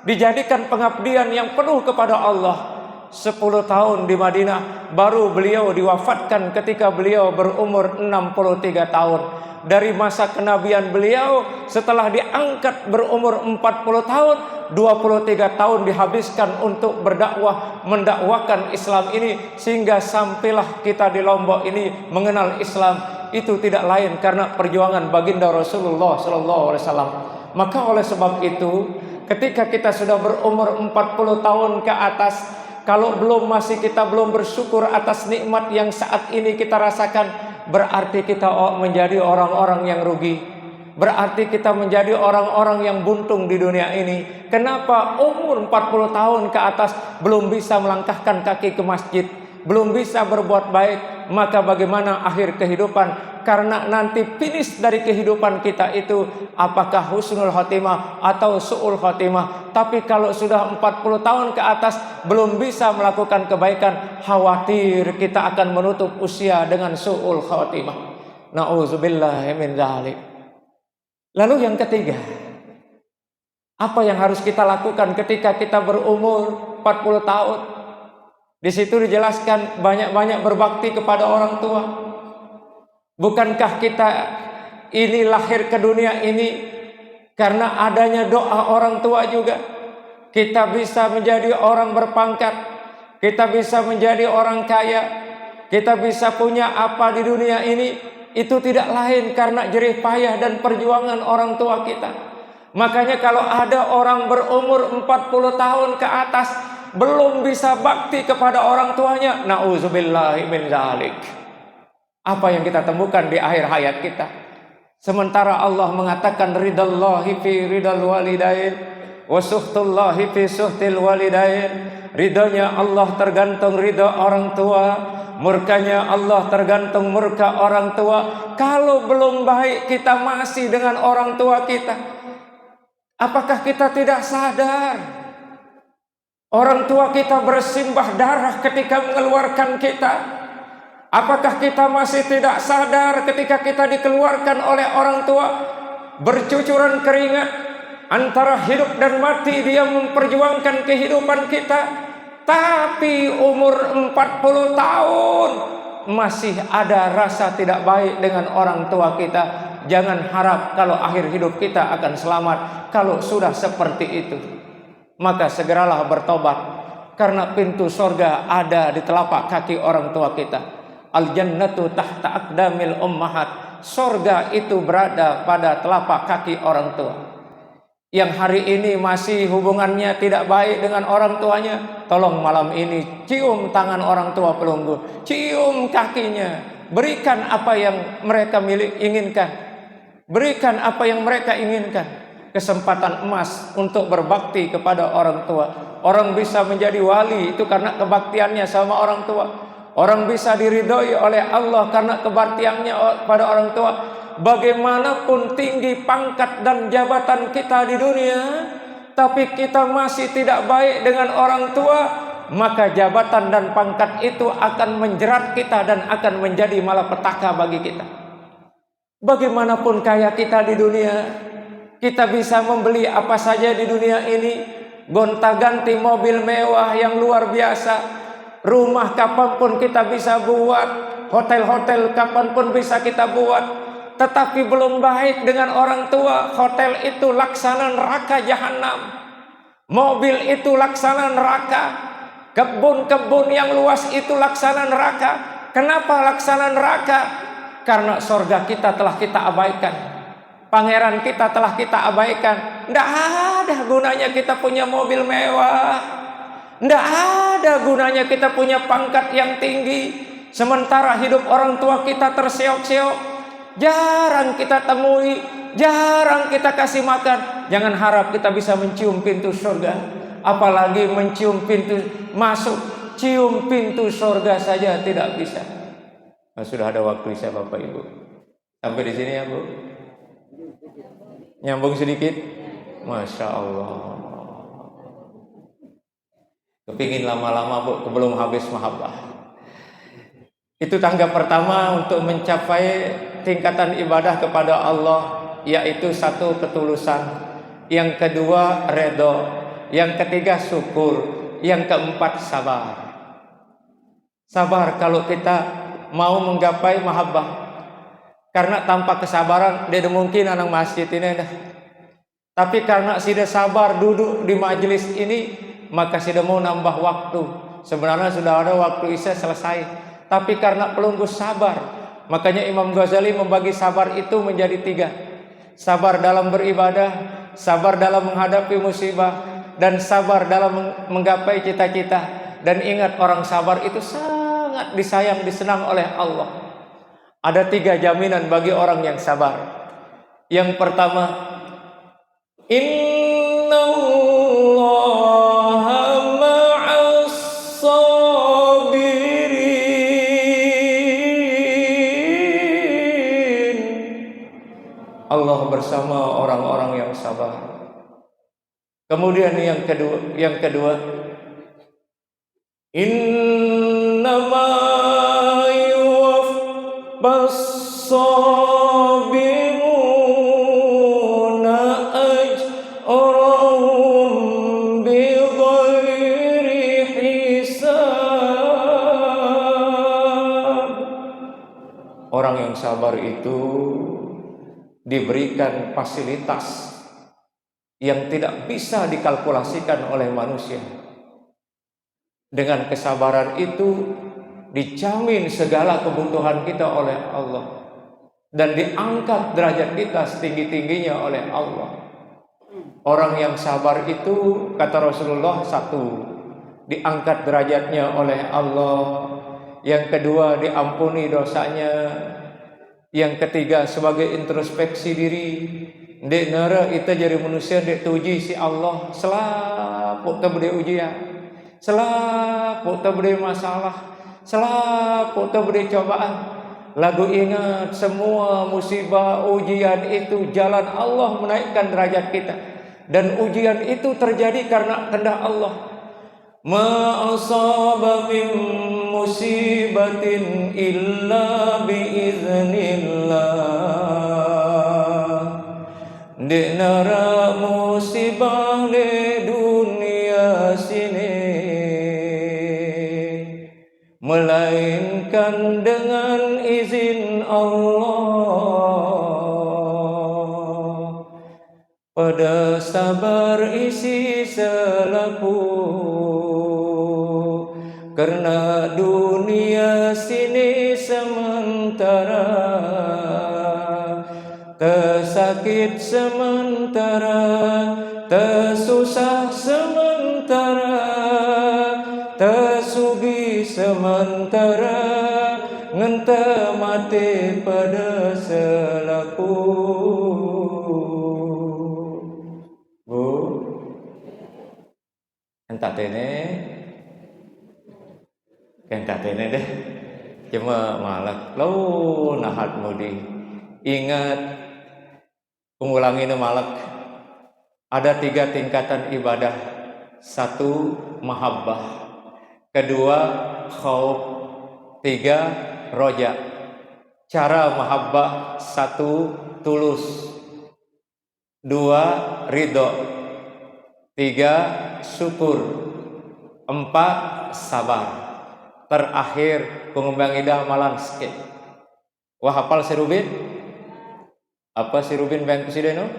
dijadikan pengabdian yang penuh kepada Allah. 10 tahun di Madinah, baru beliau diwafatkan ketika beliau berumur 63 tahun. Dari masa kenabian beliau setelah diangkat berumur 40 tahun, 23 tahun dihabiskan untuk berdakwah, mendakwakan Islam ini, sehingga sampailah kita di Lombok ini mengenal Islam. Itu tidak lain karena perjuangan baginda Rasulullah SAW. Maka oleh sebab itu, ketika kita sudah berumur 40 tahun ke atas, kalau kita belum bersyukur atas nikmat yang saat ini kita rasakan, berarti kita menjadi orang-orang yang rugi. Berarti kita menjadi orang-orang yang buntung di dunia ini. Kenapa umur 40 tahun ke atas belum bisa melangkahkan kaki ke masjid, belum bisa berbuat baik? Maka bagaimana akhir kehidupan? Karena nanti finish dari kehidupan kita itu apakah husnul khotimah atau su'ul khotimah. Tapi kalau sudah 40 tahun ke atas belum bisa melakukan kebaikan, khawatir kita akan menutup usia dengan su'ul khotimah. Na'udzubillahi min dzalik. Lalu yang ketiga, apa yang harus kita lakukan ketika kita berumur 40 tahun? Di situ dijelaskan banyak-banyak berbakti kepada orang tua. Bukankah kita ini lahir ke dunia ini karena adanya doa orang tua juga? Kita bisa menjadi orang berpangkat, kita bisa menjadi orang kaya, kita bisa punya apa di dunia ini, itu tidak lain karena jerih payah dan perjuangan orang tua kita. Makanya kalau ada orang berumur 40 tahun ke atas belum bisa bakti kepada orang tuanya, na'udzubillahi min dzalik. Apa yang kita temukan di akhir hayat kita? Sementara Allah mengatakan ridallahi fi ridal walidain wa suhtullahi fi suhtil walidain. Ridhonya Allah tergantung ridho orang tua, murkanya Allah tergantung murka orang tua. Kalau belum baik kita masih dengan orang tua kita, apakah kita tidak sadar? Orang tua kita bersimbah darah ketika mengeluarkan kita. Apakah kita masih tidak sadar ketika kita dikeluarkan oleh orang tua, bercucuran keringat, antara hidup dan mati dia memperjuangkan kehidupan kita. Tapi umur 40 tahun masih ada rasa tidak baik dengan orang tua kita. Jangan harap kalau akhir hidup kita akan selamat kalau sudah seperti itu. Maka segeralah bertobat, karena pintu surga ada di telapak kaki orang tua kita. Al-jannatu tahta aqdamil ummahat. Surga itu berada pada telapak kaki orang tua. Yang hari ini masih hubungannya tidak baik dengan orang tuanya, tolong malam ini cium tangan orang tua pelunggu, cium kakinya, berikan apa yang mereka inginkan, berikan apa yang mereka inginkan. Kesempatan emas untuk berbakti kepada orang tua. Orang bisa menjadi wali itu karena kebaktiannya sama orang tua. Orang bisa diridhoi oleh Allah karena kebaktiannya pada orang tua. Bagaimanapun tinggi pangkat dan jabatan kita di dunia, tapi kita masih tidak baik dengan orang tua, maka jabatan dan pangkat itu akan menjerat kita dan akan menjadi malapetaka bagi kita. Bagaimanapun kaya kita di dunia, kita bisa membeli apa saja di dunia ini, gonta-ganti mobil mewah yang luar biasa, rumah kapanpun kita bisa buat, hotel-hotel kapanpun bisa kita buat, tetapi belum baik dengan orang tua. Hotel itu laksana neraka jahanam, mobil itu laksana neraka, kebun-kebun yang luas itu laksana neraka. Kenapa laksana neraka? Karena surga kita telah kita abaikan, pangeran kita telah kita abaikan. Tidak ada gunanya kita punya mobil mewah, tidak ada gunanya kita punya pangkat yang tinggi, sementara hidup orang tua kita terseok-seok. Jarang kita temui jarang kita kasih makan. Jangan harap kita bisa mencium pintu surga, apalagi mencium pintu masuk. Cium pintu surga saja tidak bisa. Nah, sudah ada waktu saya Bapak Ibu. Sampai di sini ya Bu. Nyambung sedikit. Masya Allah. Kepingin lama-lama Bu, belum habis mahabbah. Itu tangga pertama untuk mencapai tingkatan ibadah kepada Allah, yaitu satu, ketulusan. Yang kedua, redho. Yang ketiga, syukur. Yang keempat, sabar. Sabar kalau kita mau menggapai mahabbah. Karena tanpa kesabaran tidak mungkin anak masjid ini dah. Tapi karena sudah sabar duduk di majelis ini, maka sudah mau nambah waktu. Sebenarnya sudah ada waktu isya selesai, tapi karena pelunggus sabar, makanya Imam Ghazali membagi sabar itu menjadi 3. Sabar dalam beribadah, sabar dalam menghadapi musibah, dan sabar dalam menggapai cita-cita. Dan ingat, orang sabar itu sangat disayang, disenang oleh Allah. Ada 3 jaminan bagi orang yang sabar. Yang pertama, Innallaha ma'as sabirin. Allah bersama orang-orang yang sabar. Kemudian yang kedua, Innama As-sabiruna ajrahum bighairi hisab. Orang yang sabar itu diberikan fasilitas yang tidak bisa dikalkulasikan oleh manusia. Dengan kesabaran itu dijamin segala kebutuhan kita oleh Allah, dan diangkat derajat kita setinggi-tingginya oleh Allah. Orang yang sabar itu, kata Rasulullah, 1, diangkat derajatnya oleh Allah. Yang kedua, diampuni dosanya. Yang ketiga, sebagai introspeksi diri, dek nara kita jadi manusia, dek tuji si Allah selaput terberi ujian, selaput terberi masalah, selaput terberi cobaan. Lagu ingat, semua musibah ujian itu jalan Allah menaikkan derajat kita, dan ujian itu terjadi karena kehendak Allah. Ma asaba min musibatin illa biiznillah. Denara musibah le dunia sini, melainkan dengan izin Allah. Pada sabar isi selaku, karena dunia sini sementara, tersakit sementara, tersusah sementara, tersugi sementara, ngenta mati pada selaku. Bu, entah tene deh, cuma malak lo nahat mudi. Ingat, pengulangi ini malak. Ada 3 tingkatan ibadah. 1, mahabbah. 2, khauf. 3, roja. Cara mahabbah: 1, tulus. 2, ridho. 3, syukur. 4, sabar. Terakhir, pengembang ida malan sikit. Wah, hafal si Rubin? Apa si Rubin bang kusideno?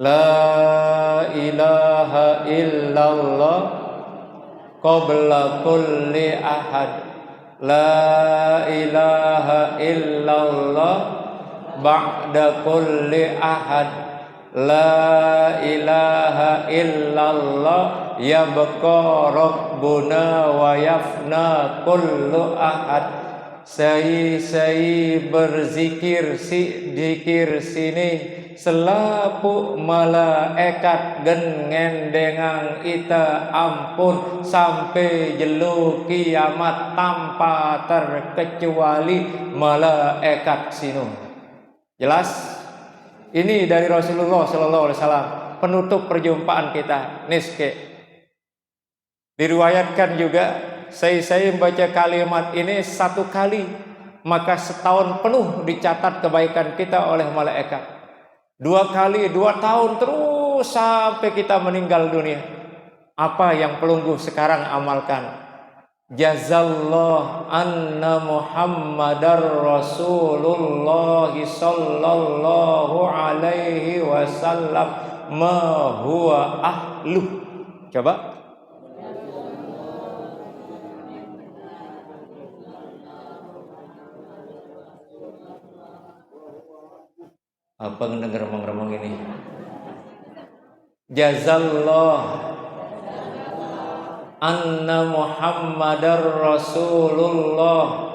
La ilaha illallah qabla kulli ahad. La ilaha illallah ba'da kulli ahad. La ilaha illallah yabqa rabbuna wa yafna kullu ahad. Sai berzikir dikir sini selapu malaikat gengendengang ita ampun sampai jelu kiamat tanpa terkecuali malaikat sinu. Jelas? Ini dari Rasulullah Sallallahu Alaihi Wasallam penutup perjumpaan kita. Niske. Diriwayatkan juga saya membaca kalimat ini 1 kali, maka setahun penuh dicatat kebaikan kita oleh malaikat. 2 kali, 2 tahun terus sampai kita meninggal dunia. Apa yang pelunggu sekarang amalkan? Jazallah anna Muhammadar Rasulullah sallallahu alaihi wasallam ma huwa ahluh. Coba. Apa ngedenger remeng-remeng ini? Jazallah anna Muhammadar Rasulullah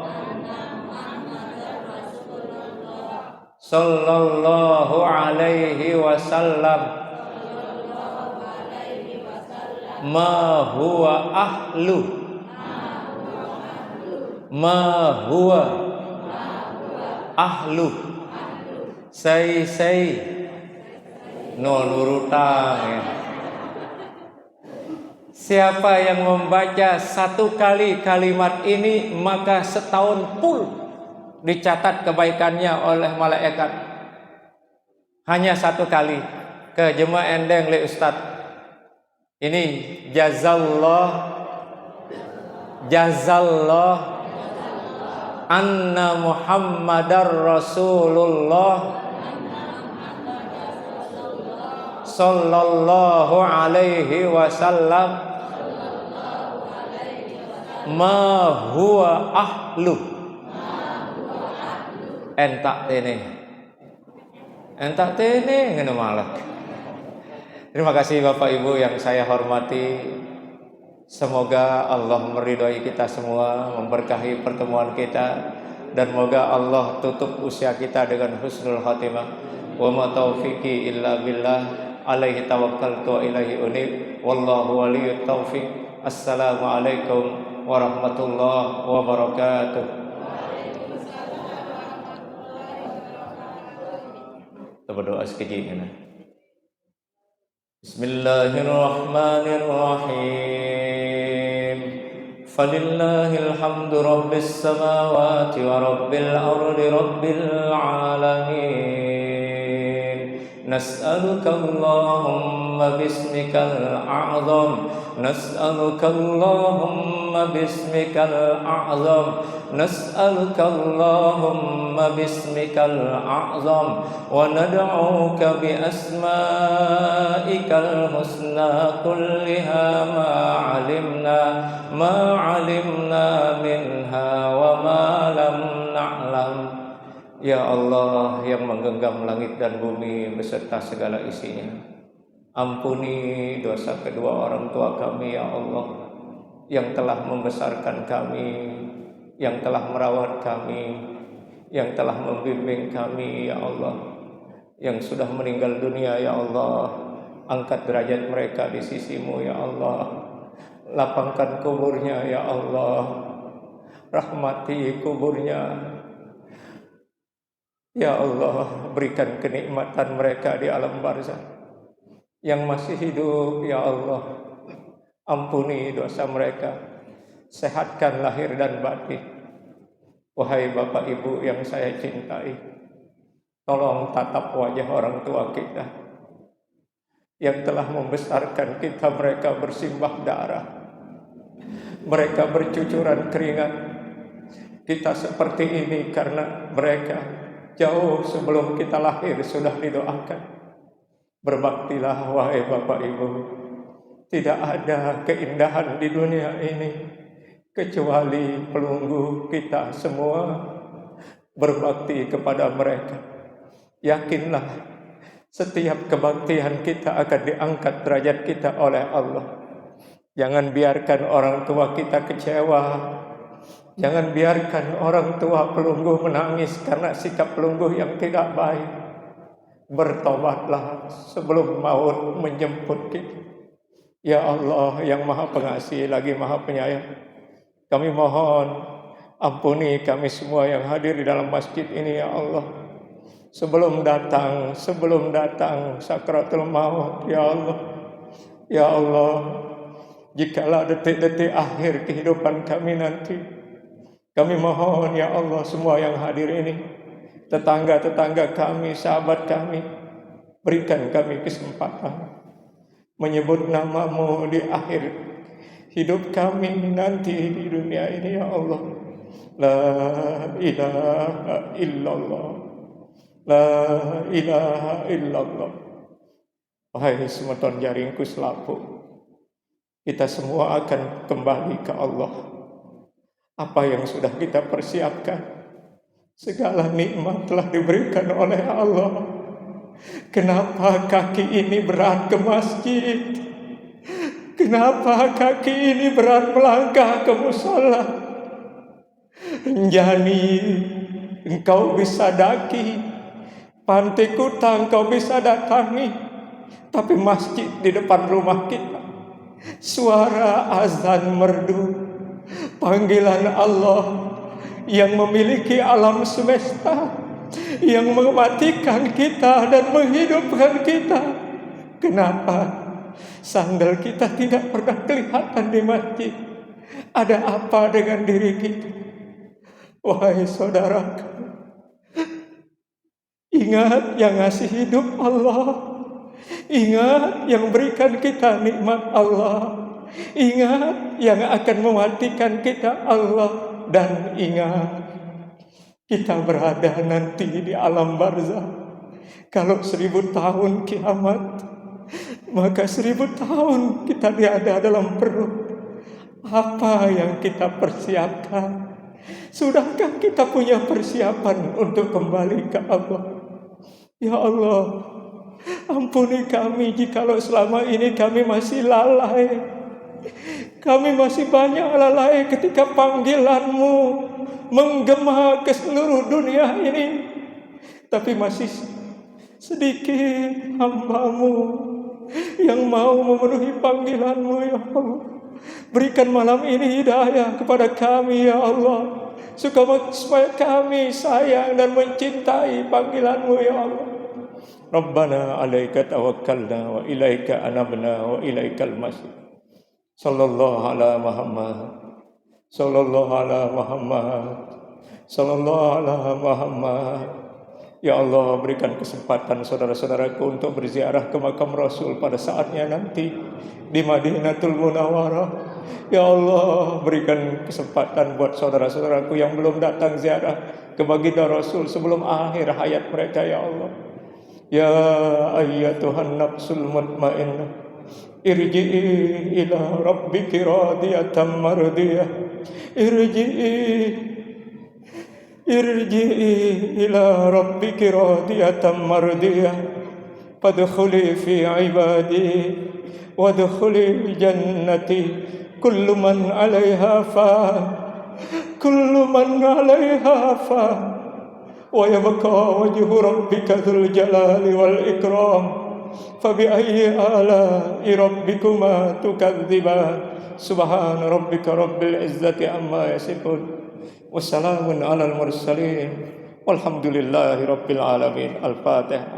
sallallahu alaihi wasallam ma huwa ahlu ma huwa ahlu Sai nurutang ya. Siapa yang membaca 1 kali kalimat ini maka setahun full dicatat kebaikannya oleh malaikat. Hanya 1 kali. Ke jemaah endeng le Ustaz. Ini jazallah anna Muhammadar Rasulullah sallallahu alaihi wasallam ma huwa ahlu. Entak tene ngene malah. Terima kasih Bapak Ibu yang saya hormati. Semoga Allah meridhai kita semua, memberkahi pertemuan kita, dan semoga Allah tutup usia kita dengan husnul khatimah. Wa ma taufiqi illa billah, alaihi tawakkaltu wa ilaihi unib, wallahu waliyut taufiq. Assalamualaikum warahmatullahi wabarakatuh. Kita berdoa sekejap. Bismillahirrahmanirrahim. Falillahil hamdu rabbis samawati wa rabbil ardi rabbil alamin. Nas'aluka Allahumma bismikal a'zam, nas'aluka Allahumma bismikal a'zam, nas'aluka Allahumma bismikal a'zam, wa nad'uka bi asma'ikal husna kulliha ma 'alimna minha wa ma lam na'lam. Ya Allah yang menggenggam langit dan bumi beserta segala isinya, ampuni dosa kedua orang tua kami ya Allah, yang telah membesarkan kami, yang telah merawat kami, yang telah membimbing kami ya Allah, yang sudah meninggal dunia ya Allah. Angkat derajat mereka di sisimu ya Allah, lapangkan kuburnya ya Allah, rahmati kuburnya ya Allah. Berikan kenikmatan mereka di alam barzakh. Yang masih hidup ya Allah, ampuni dosa mereka, sehatkan lahir dan batin. Wahai Bapak Ibu yang saya cintai, tolong tatap wajah orang tua kita yang telah membesarkan kita. Mereka bersimbah darah, mereka bercucuran keringat. Kita seperti ini karena mereka jauh sebelum kita lahir sudah didoakan. Berbaktilah wahai Bapak Ibu. Tidak ada keindahan di dunia ini kecuali pelunggu kita semua berbakti kepada mereka. Yakinlah setiap kebaktian kita akan diangkat derajat kita oleh Allah. Jangan biarkan orang tua kita kecewa. Jangan biarkan orang tua pelungguh menangis karena sikap pelungguh yang tidak baik. Bertobatlah sebelum maut menjemput kita. Ya Allah yang Maha Pengasih lagi Maha Penyayang, kami mohon ampuni kami semua yang hadir di dalam masjid ini ya Allah. Sebelum datang sakratul maut ya Allah. Ya Allah, jikalau detik-detik akhir kehidupan kami nanti, kami mohon ya Allah semua yang hadir ini, tetangga-tetangga kami, sahabat kami, berikan kami kesempatan menyebut namamu di akhir hidup kami nanti di dunia ini ya Allah. La ilaha illallah, la ilaha illallah. Wahai semeton jaringku selaput, kita semua akan kembali ke Allah. Apa yang sudah kita persiapkan, segala nikmat telah diberikan oleh Allah. Kenapa kaki ini berat ke masjid? Kenapa kaki ini berat melangkah ke musala? Renjani engkau bisa daki, Pantai Kuta engkau bisa datangi, tapi masjid di depan rumah kita, suara azan merdu, panggilan Allah yang memiliki alam semesta, yang mematikan kita dan menghidupkan kita. Kenapa sandal kita tidak pernah kelihatan di masjid? Ada apa dengan diri kita? Wahai saudaraku, ingat yang ngasih hidup Allah. Ingat yang berikan kita nikmat Allah. Ingat yang akan mematikan kita Allah. Dan ingat kita berada nanti di alam barzah. Kalau 1000 tahun kiamat, maka 1000 tahun kita ada dalam perut. Apa yang kita persiapkan? Sudahkah kita punya persiapan untuk kembali ke Allah? Ya Allah, ampuni kami jikalau selama ini kami masih lalai. Kami masih banyak lalai ketika panggilan-Mu menggema ke seluruh dunia ini. Tapi masih sedikit hamba-Mu yang mau memenuhi panggilan-Mu ya Allah. Berikan malam ini hidayah kepada kami ya Allah, supaya kami sayang dan mencintai panggilan-Mu ya Allah. Rabbana alaika tawakkalna wa ilaika anabna wa ilaikal masir. Sallallahu ala Muhammad, sallallahu ala Muhammad, sallallahu ala Muhammad. Ya Allah, berikan kesempatan saudara-saudaraku untuk berziarah ke makam Rasul pada saatnya nanti di Madinatul Munawwarah. Ya Allah, berikan kesempatan buat saudara-saudaraku yang belum datang ziarah ke baginda Rasul sebelum akhir hayat mereka ya Allah. Ya ayyatuhan nafsul mutmainnah, irji'i ila rabbiki radiyatan mardiyah. Irji'i ila rabbiki radiyatan mardiyah. Fadkhuli fi ibadi wadkhuli jannati. Kullu man 'alaiha fan, kullu man 'alaiha fan, wa yabqa wajhu rabbika dzul jalali wal ikram. Fa bi ayyi ala'i rabbikuma tukadziban. Subhana rabbika rabbil izzati amma yasifun. Wassalamun alal mursalin. Walhamdulillahi rabbil alamin. Al-Fatihah.